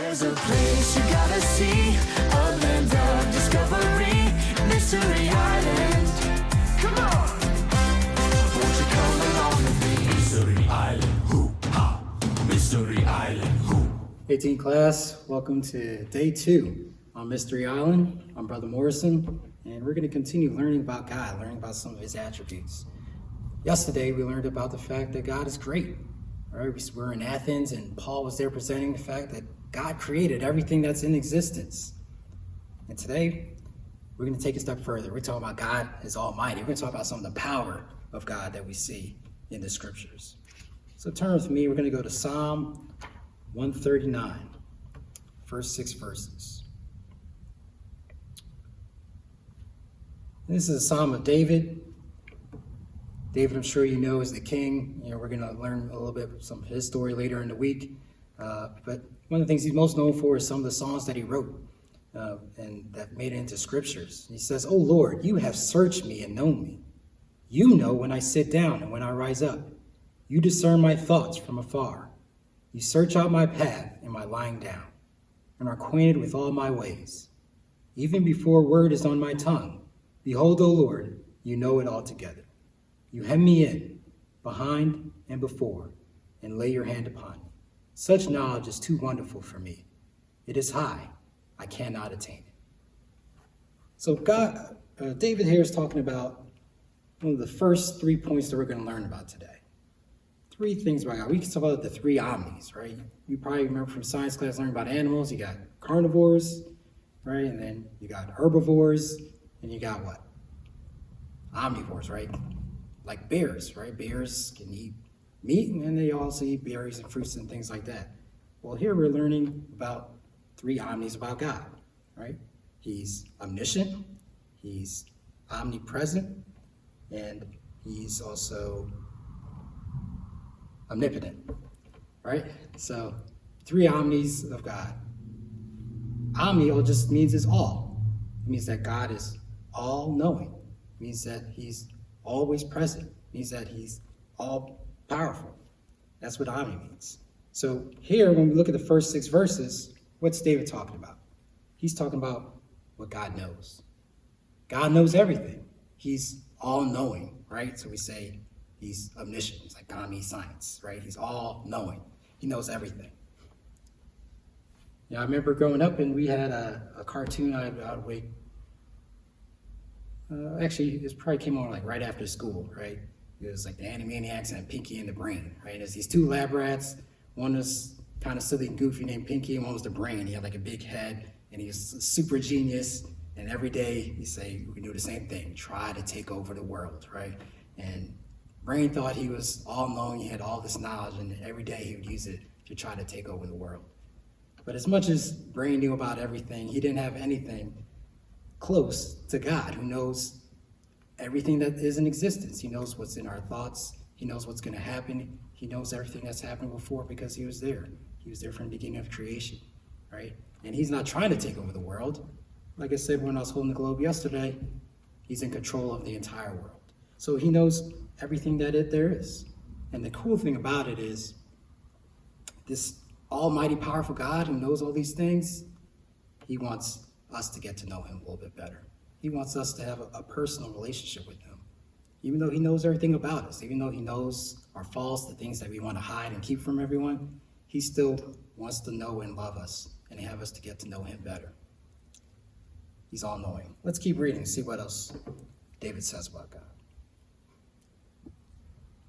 There's a place you gotta see, a land of discovery, Mystery Island. Come on! Won't you come along with me? Mystery Island, hoo-ha! Mystery Island, hoo! 18 class, welcome to day 2 on Mystery Island. I'm Brother Morrison, and we're going to continue learning about God, learning about some of his attributes. Yesterday, we learned about the fact that God is great. Right? We were in Athens, and Paul was there presenting the fact that God created everything that's in existence. And today, we're going to take a step further. We're talking about God is almighty. We're going to talk about some of the power of God that we see in the scriptures. So turn with me. We're going to go to Psalm 139, first 6 verses. This is a Psalm of David. David, I'm sure you know, is the king. We're going to learn a little bit some of his story later in the week. But one of the things he's most known for is some of the songs that he wrote and that made it into scriptures. He says, "Oh Lord, you have searched me and known me. You know when I sit down and when I rise up. You discern my thoughts from afar. You search out my path and my lying down, and are acquainted with all my ways. Even before a word is on my tongue, behold, O Lord, you know it altogether. You hem me in, behind and before, and lay your hand upon me. Such knowledge is too wonderful for me. It is high, I cannot attain it." So David here is talking about one of the first 3 points that we're going to learn about today. 3 things about God. We can talk about the 3 omnis, right? You probably remember from science class learning about animals. You got carnivores, right? And then you got herbivores, and you got what? Omnivores, right? Like bears, right? Bears can eat meat, and they also eat berries and fruits and things like that. Well, here we're learning about 3 omnis about God, right? He's omniscient, he's omnipresent, and he's also omnipotent, right? So 3 omnis of God. Omni all just means is all. It means that God is all-knowing. It means that he's always present. It means that he's all-powerful. That's what omni means. So here, when we look at the first 6 verses, what's David talking about? He's talking about what God knows. God knows everything. He's all-knowing, right? So we say he's omniscient. It's like omniscience, right? He's all-knowing. He knows everything. I remember growing up, and we had a cartoon I would wait. Actually, it probably came on like right after school, right? It was like the Animaniacs and Pinky and the Brain, right? There's these 2 lab rats. One was kind of silly and goofy named Pinky, and one was the Brain. He had like a big head, and he was a super genius. And every day he'd say, we do the same thing, try to take over the world, right? And Brain thought he was all-knowing, he had all this knowledge, and every day he would use it to try to take over the world. But as much as Brain knew about everything, he didn't have anything close to God, who knows everything that is in existence. He knows what's in our thoughts. He knows what's going to happen. He knows everything that's happened before because he was there. He was there from the beginning of creation, right? And he's not trying to take over the world. Like I said when I was holding the globe yesterday, he's in control of the entire world. So he knows everything that there is. And the cool thing about it is this almighty, powerful God who knows all these things, he wants us to get to know him a little bit better. He wants us to have a personal relationship with him. Even though he knows everything about us, even though he knows our faults, the things that we want to hide and keep from everyone, he still wants to know and love us and have us to get to know him better. He's all-knowing. Let's keep reading and see what else David says about God.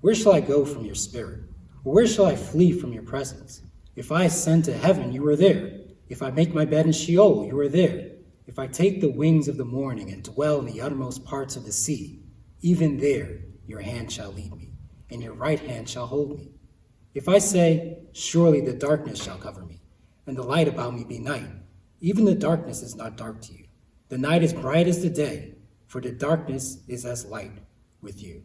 "Where shall I go from your spirit? Or where shall I flee from your presence? If I ascend to heaven, you are there. If I make my bed in Sheol, you are there. If I take the wings of the morning and dwell in the uttermost parts of the sea, even there your hand shall lead me, and your right hand shall hold me. If I say, surely the darkness shall cover me, and the light about me be night, even the darkness is not dark to you. The night is bright as the day, for the darkness is as light with you."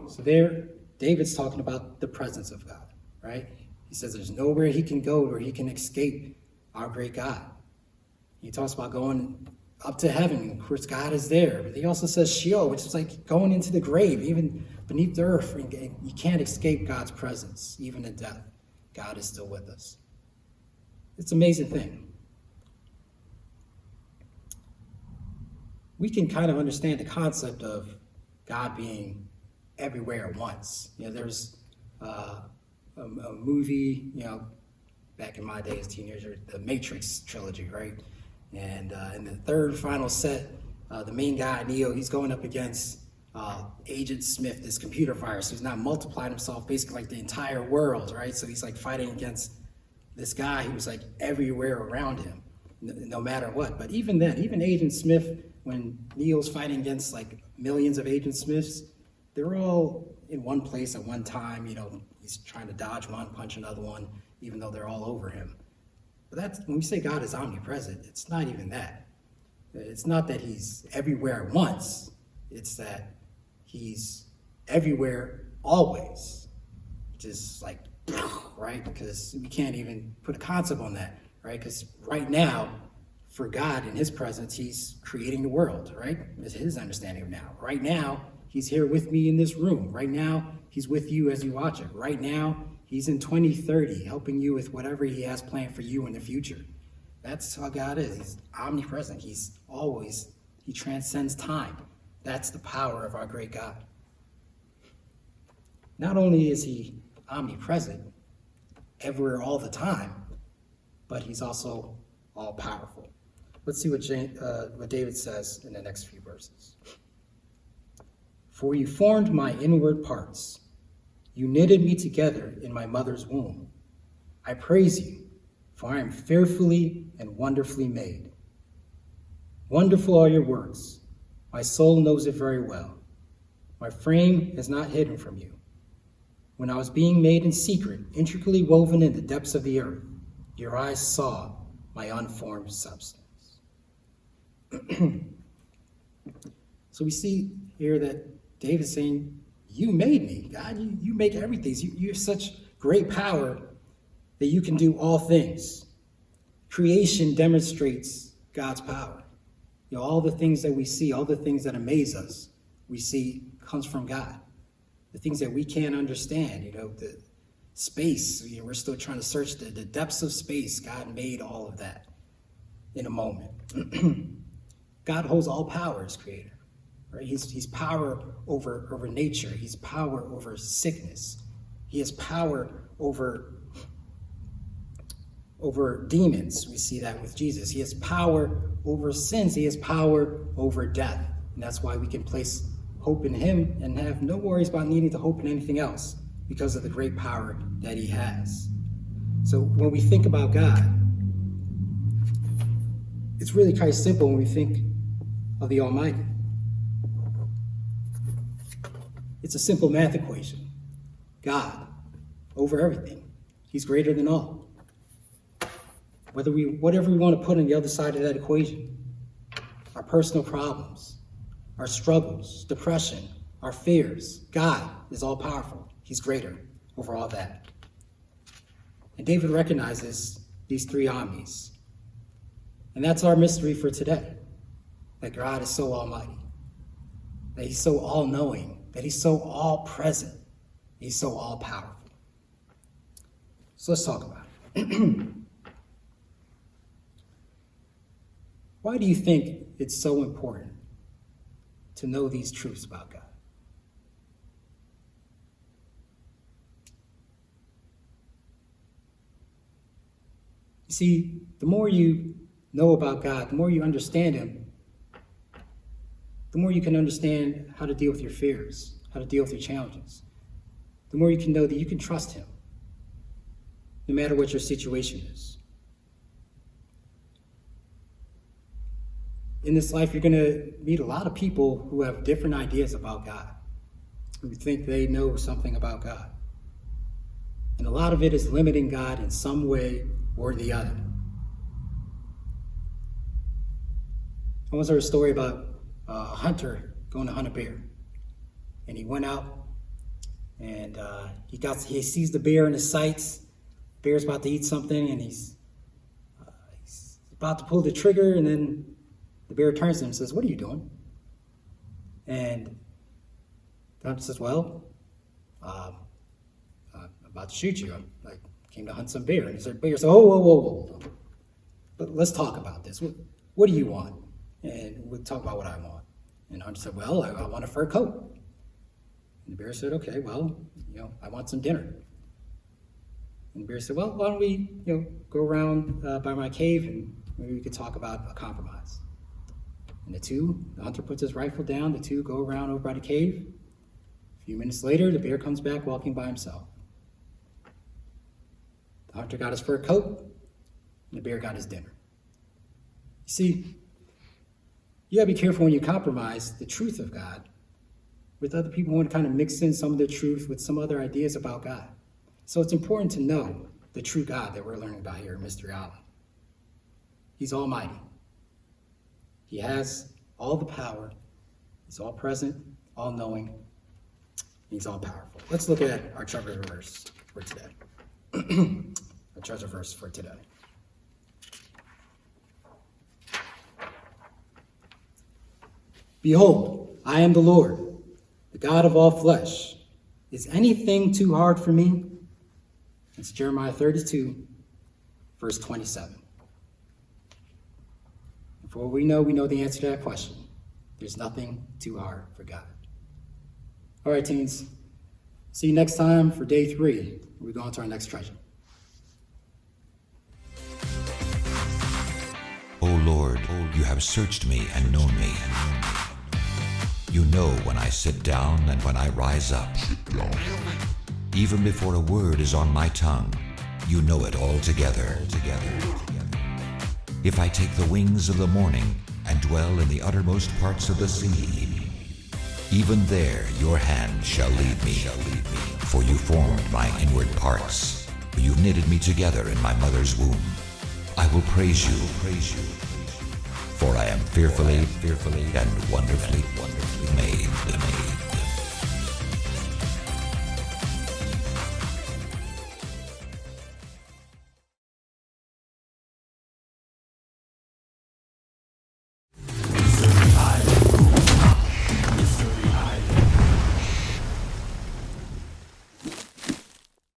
So there, David's talking about the presence of God, right? He says there's nowhere he can go where he can escape our great God. He talks about going up to heaven. Of course, God is there. But he also says Sheol, which is like going into the grave, even beneath the earth. You can't escape God's presence, even in death. God is still with us. It's an amazing thing. We can kind of understand the concept of God being everywhere at once. There's a movie, back in my day as a teenager, the Matrix trilogy, right? And in the third final set, the main guy, Neo, he's going up against Agent Smith, this computer virus, who's now multiplied himself basically like the entire world, right? So he's like fighting against this guy who was like everywhere around him, no matter what. But even then, even Agent Smith, when Neo's fighting against like millions of Agent Smiths, they're all in one place at one time. He's trying to dodge one, punch another one, even though they're all over him. But when we say God is omnipresent, it's not even that. It's not that he's everywhere at once. It's that he's everywhere always, which is like, right? Because we can't even put a concept on that, right? Because right now, for God in his presence, he's creating the world, right? Is his understanding of now. Right now, he's here with me in this room. Right now, he's with you as you watch it. Right now, he's in 2030, helping you with whatever he has planned for you in the future. That's how God is. He's omnipresent. He transcends time. That's the power of our great God. Not only is he omnipresent, everywhere all the time, but he's also all powerful. Let's see what David says in the next few verses. For you formed my inward parts. You knitted me together in my mother's womb. I praise you, for I am fearfully and wonderfully made. Wonderful are your works. My soul knows it very well. My frame is not hidden from you. When I was being made in secret, intricately woven in the depths of the earth, your eyes saw my unformed substance. So we see here that David's saying, you made me, God. You make everything. You have such great power that you can do all things. Creation demonstrates God's power. All the things that we see, all the things that amaze us, we see comes from God. The things that we can't understand, the space, we're still trying to search the depths of space. God made all of that in a moment. God holds all power as creator. Right? He's power over nature. He's power over sickness. He has power over demons. We see that with Jesus. He has power over sins. He has power over death. And that's why we can place hope in him and have no worries about needing to hope in anything else because of the great power that he has. So when we think about God, it's really kind of simple when we think of the Almighty. It's a simple math equation. God over everything. He's greater than all. Whatever we want to put on the other side of that equation, our personal problems, our struggles, depression, our fears, God is all powerful. He's greater over all that. And David recognizes these three omnis. And that's our mystery for today. That God is so almighty. That he's so all-knowing. That he's so all-present. He's so all-powerful. So let's talk about it. Why do you think it's so important to know these truths about God? You see, the more you know about God, the more you understand him, the more you can understand how to deal with your fears, how to deal with your challenges. The more you can know that you can trust him, no matter what your situation is. In this life, you're going to meet a lot of people who have different ideas about God, who think they know something about God. And a lot of it is limiting God in some way or the other. I once heard a story about a hunter going to hunt a bear. And he went out and he sees the bear in his sights. The bear's about to eat something and he's about to pull the trigger, and then the bear turns to him and says, "What are you doing?" And the hunter says, "Well, I'm about to shoot you. I'm like came to hunt some bear. And the bear said, oh, whoa. But let's talk about this. What do you want? And we'll talk about what I want. And the hunter said, well, I want a fur coat. And the bear said, okay, well, I want some dinner. And the bear said, well, why don't we, go around by my cave and maybe we could talk about a compromise. And the hunter puts his rifle down, the two go around over by the cave. A few minutes later, the bear comes back walking by himself. The hunter got his fur coat, and the bear got his dinner. You see, you gotta be careful when you compromise the truth of God with other people who want to kind of mix in some of the truth with some other ideas about God. So it's important to know the true God that we're learning about here in Mystery Island. He's almighty. He has all the power. He's all present, all knowing. He's all powerful. Let's look at our treasure verse for today. Our treasure verse for today. Behold, I am the Lord, the God of all flesh. Is anything too hard for me? It's Jeremiah 32, verse 27. For all we know the answer to that question. There's nothing too hard for God. All right, teens. See you next time for day 3. We go on to our next treasure. O Lord, you have searched me and known me. You know when I sit down and when I rise up. Even before a word is on my tongue, you know it all together. If I take the wings of the morning and dwell in the uttermost parts of the sea, even there your hand shall lead me. For you formed my inward parts. You knitted me together in my mother's womb. I will praise you. For I am fearfully and wonderfully made.